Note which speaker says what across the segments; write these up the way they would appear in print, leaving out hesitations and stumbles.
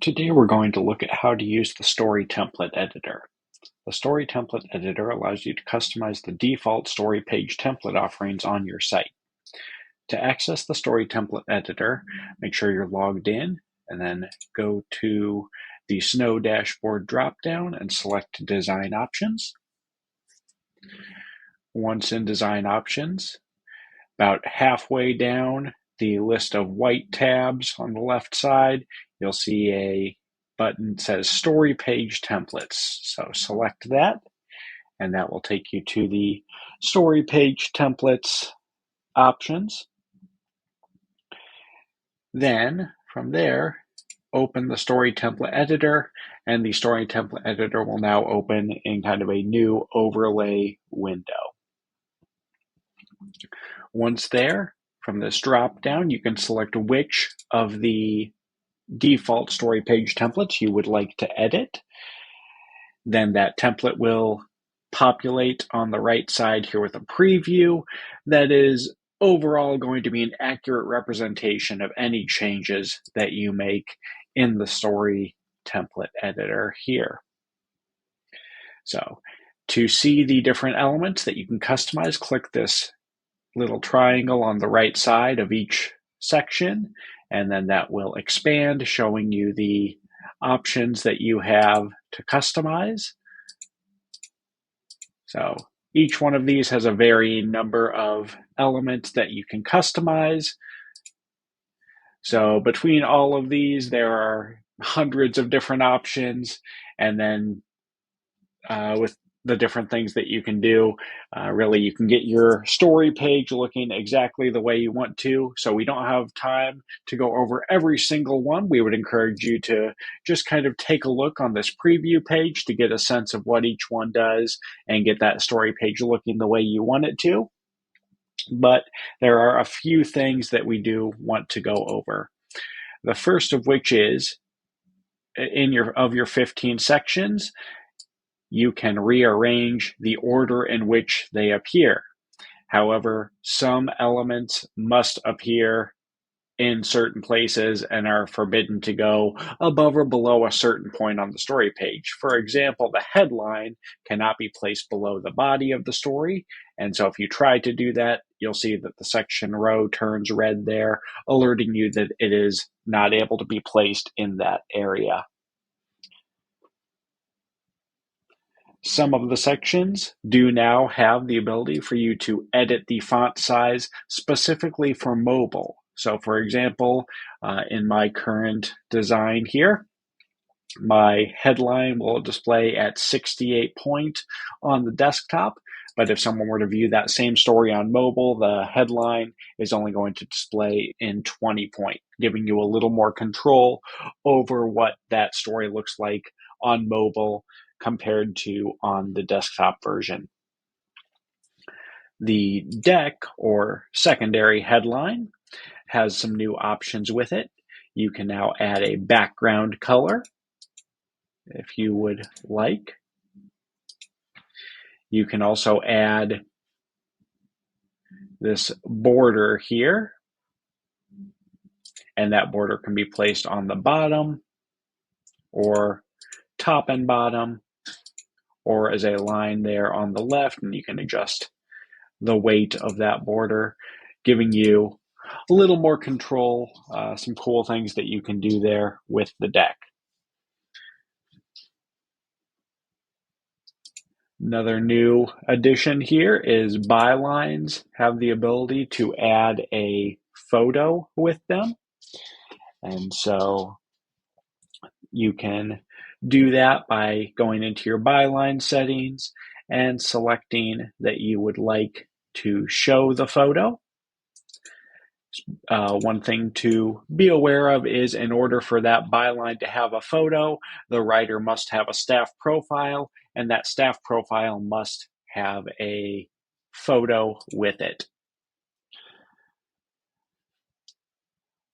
Speaker 1: Today we're going to look at how to use the Story Template Editor. The Story Template Editor allows you to customize the default story page template offerings on your site. To access the Story Template Editor, make sure you're logged in and then go to the Snow Dashboard dropdown and select Design Options. Once in Design Options, about halfway down the list of white tabs on the left side, you'll see a button that says Story Page Templates. So select that, and that will take you to the Story Page Templates options. Then, from there, open the Story Template Editor, and the Story Template Editor will now open in kind of a new overlay window. Once there, from this drop down, you can select which of the default story page templates you would like to edit. Then that template will populate on the right side here with a preview that is overall going to be an accurate representation of any changes that you make in the story template editor here. So to see the different elements that you can customize, click this little triangle on the right side of each section, and then that will expand, showing you the options that you have to customize. So each one of these has a varying number of elements that you can customize. So between all of these, there are hundreds of different options, and then with the different things that you can do. Really, you can get your story page looking exactly the way you want to. So we don't have time to go over every single one. We would encourage you to just kind of take a look on this preview page to get a sense of what each one does and get that story page looking the way you want it to. But there are a few things that we do want to go over. The first of which is in your 15 sections, you can rearrange the order in which they appear. However, some elements must appear in certain places and are forbidden to go above or below a certain point on the story page. For example, the headline cannot be placed below the body of the story. And so if you try to do that, you'll see that the section row turns red there, alerting you that it is not able to be placed in that area. Some of the sections do now have the ability for you to edit the font size specifically for mobile. So for example, in my current design here, my headline will display at 68 point on the desktop, but if someone were to view that same story on mobile, the headline is only going to display in 20 point, giving you a little more control over what that story looks like on mobile compared to on the desktop version. The deck or secondary headline has some new options with it. You can now add a background color if you would like. You can also add this border here, and that border can be placed on the bottom or top and bottom, or as a line there on the left, and you can adjust the weight of that border, giving you a little more control, some cool things that you can do there with the deck. Another new addition here is bylines have the ability to add a photo with them. And so you can do that by going into your byline settings and selecting that you would like to show the photo. One thing to be aware of is in order for that byline to have a photo, the writer must have a staff profile, and that staff profile must have a photo with it.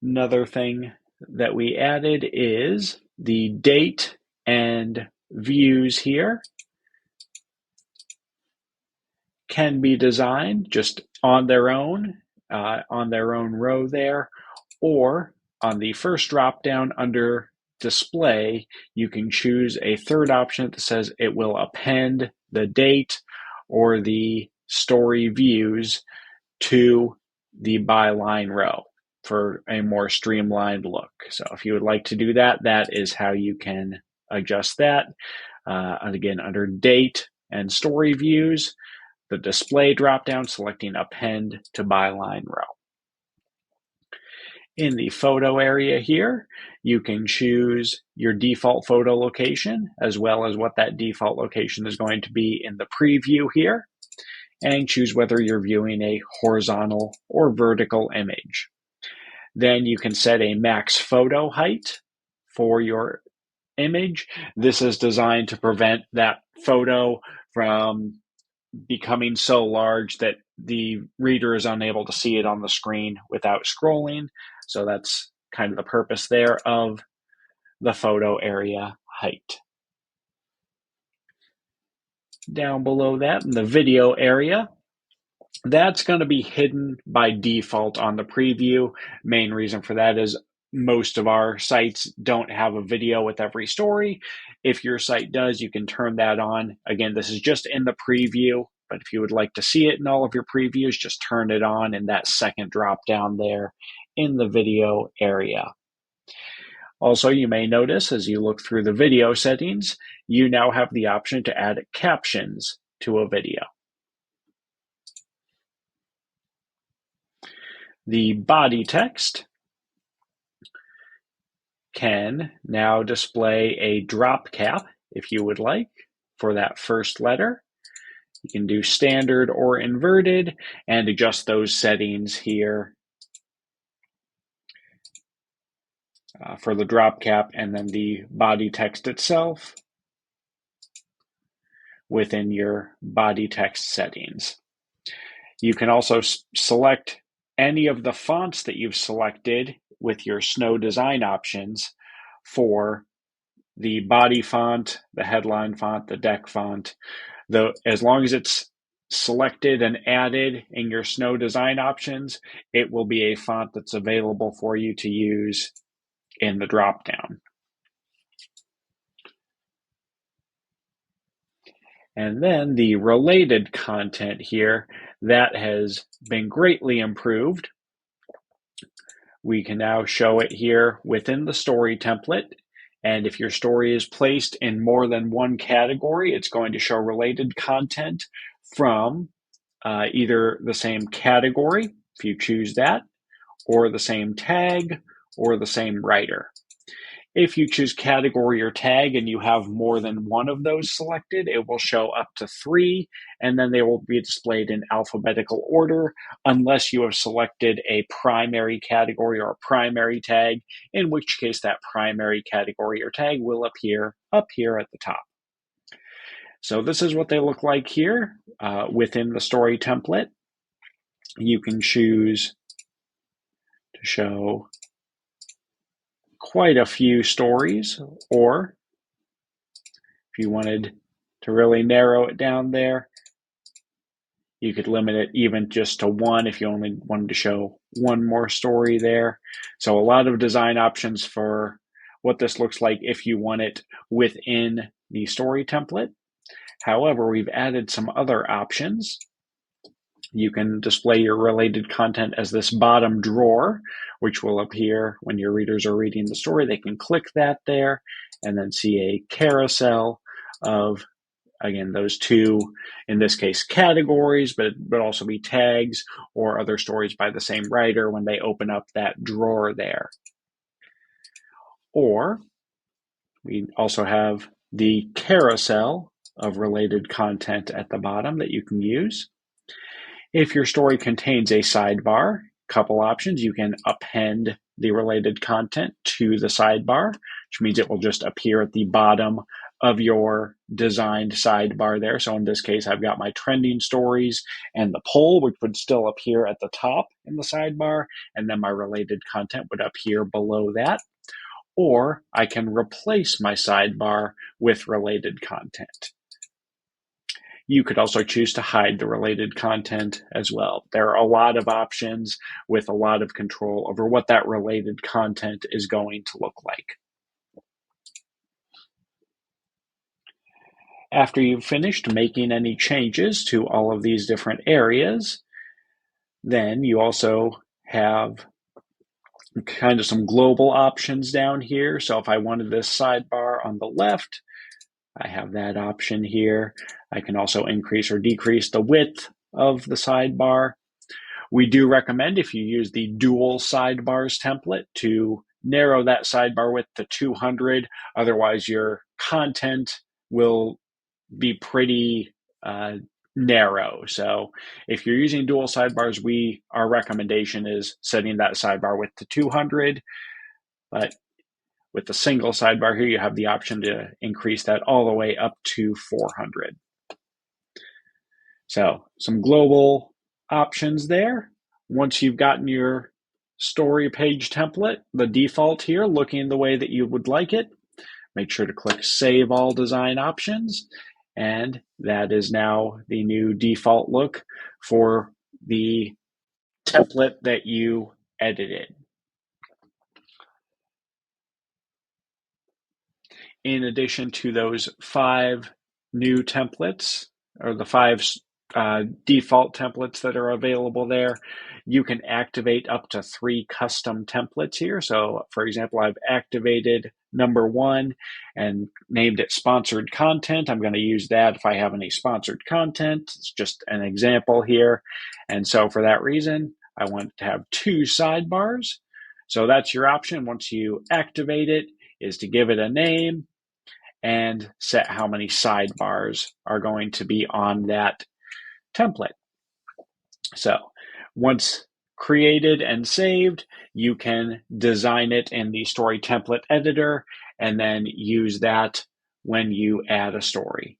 Speaker 1: Another thing that we added is the date and views here can be designed just on their own row there, or on the first drop down under display, you can choose a third option that says it will append the date or the story views to the byline row for a more streamlined look. So if you would like to do that, that is how you can adjust that. And again, under date and story views, the display dropdown, selecting append to byline row. In the photo area here, you can choose your default photo location, as well as what that default location is going to be in the preview here, and choose whether you're viewing a horizontal or vertical image. Then you can set a max photo height for your image. This is designed to prevent that photo from becoming so large that the reader is unable to see it on the screen without scrolling. So that's kind of the purpose there of the photo area height. Down below that, in the video area, that's going to be hidden by default on the preview. Main reason for that is most of our sites don't have a video with every story. If your site does, you can turn that on. Again, this is just in the preview, but if you would like to see it in all of your previews, just turn it on in that second drop down there in the video area. Also, you may notice as you look through the video settings, you now have the option to add captions to a video. The body text can now display a drop cap if you would like for that first letter. You can do standard or inverted and adjust those settings here for the drop cap and then the body text itself within your body text settings. You can also select any of the fonts that you've selected with your Snow design options for the body font, the headline font, the deck font. As long as it's selected and added in your Snow design options, it will be a font that's available for you to use in the dropdown. And then the related content here, that has been greatly improved. We can now show it here within the story template. And if your story is placed in more than one category, it's going to show related content from either the same category, if you choose that, or the same tag, or the same writer. If you choose category or tag and you have more than one of those selected, it will show up to 3, and then they will be displayed in alphabetical order unless you have selected a primary category or a primary tag, in which case that primary category or tag will appear up here at the top. So this is what they look like here within the story template. You can choose to show quite a few stories, or if you wanted to really narrow it down there, you could limit it even just to 1 if you only wanted to show 1 more story there. So a lot of design options for what this looks like if you want it within the story template. However, we've added some other options. You can display your related content as this bottom drawer, which will appear when your readers are reading the story. They can click that there and then see a carousel of, again, those 2, in this case, categories, but also be tags or other stories by the same writer when they open up that drawer there. Or we also have the carousel of related content at the bottom that you can use. If your story contains a sidebar, couple options. You can append the related content to the sidebar, which means it will just appear at the bottom of your designed sidebar there. So in this case, I've got my trending stories and the poll, which would still appear at the top in the sidebar, and then my related content would appear below that. Or I can replace my sidebar with related content. You could also choose to hide the related content as well. There are a lot of options with a lot of control over what that related content is going to look like. After you've finished making any changes to all of these different areas, then you also have kind of some global options down here. So if I wanted this sidebar on the left, I have that option here. I can also increase or decrease the width of the sidebar. We do recommend, if you use the dual sidebars template, to narrow that sidebar width to 200. Otherwise, your content will be pretty narrow. So if you're using dual sidebars, our recommendation is setting that sidebar width to 200. But with the single sidebar here, you have the option to increase that all the way up to 400. So some global options there. Once you've gotten your story page template, the default here, looking the way that you would like it, make sure to click Save All Design Options. And that is now the new default look for the template that you edited. In addition to those 5 new templates, or the 5 default templates that are available there, you can activate up to 3 custom templates here. So for example, I've activated number 1 and named it sponsored content. I'm going to use that if I have any sponsored content. It's just an example here. And so for that reason, I want to have 2 sidebars. So that's your option once you activate it, is to give it a name and set how many sidebars are going to be on that template. So once created and saved, you can design it in the story template editor and then use that when you add a story.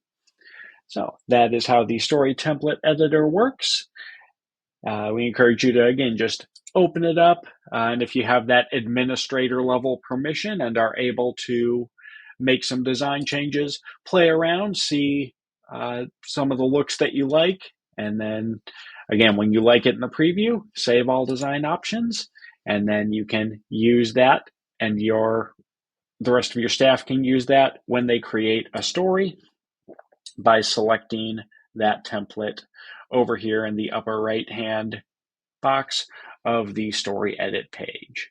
Speaker 1: So that is how the story template editor works. We encourage you to, again, just open it up. And if you have that administrator level permission and are able to make some design changes, play around, see some of the looks that you like. And then again, when you like it in the preview, save all design options. And then you can use that, and the rest of your staff can use that when they create a story by selecting that template over here in the upper right hand box of the story edit page.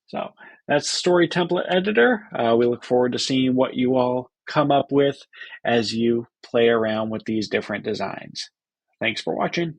Speaker 1: So that's Story Template Editor. We look forward to seeing what you all come up with as you play around with these different designs. Thanks for watching.